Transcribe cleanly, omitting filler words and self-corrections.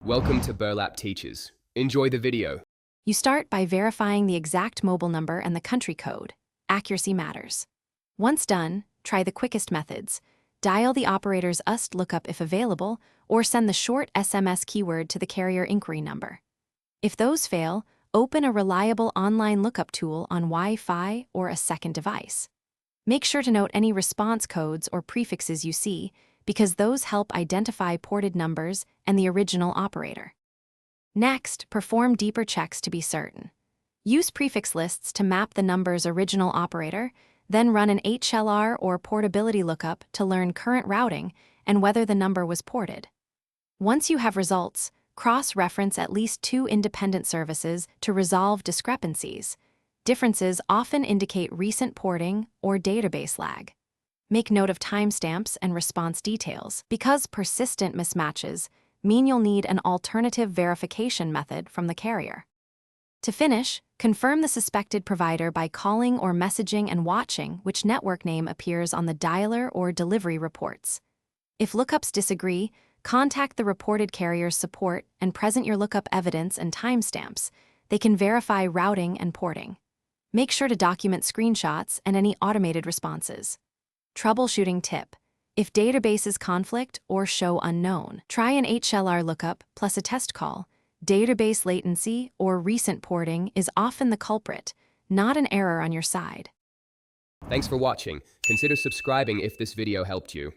Welcome to Burlap Teachers. Enjoy the video. You start by verifying the exact mobile number and the country code. Accuracy matters. Once done, try the quickest methods. Dial the operator's UST lookup if available, or send the short SMS keyword to the carrier inquiry number. If those fail, open a reliable online lookup tool on Wi-Fi or a second device. Make sure to note any response codes or prefixes you see, because those help identify ported numbers and the original operator. Next, perform deeper checks to be certain. Use prefix lists to map the number's original operator, then run an HLR or portability lookup to learn current routing and whether the number was ported. Once you have results, cross-reference at least 2 independent services to resolve discrepancies. Differences often indicate recent porting or database lag. Make note of timestamps and response details, because persistent mismatches mean you'll need an alternative verification method from the carrier. To finish, confirm the suspected provider by calling or messaging and watching which network name appears on the dialer or delivery reports. If lookups disagree, contact the reported carrier's support and present your lookup evidence and timestamps. They can verify routing and porting. Make sure to document screenshots and any automated responses. Troubleshooting tip: if databases conflict or show unknown, try an HLR lookup plus a test call. Database latency or recent porting is often the culprit, not an error on your side. Thanks for watching. Consider subscribing if this video helped you.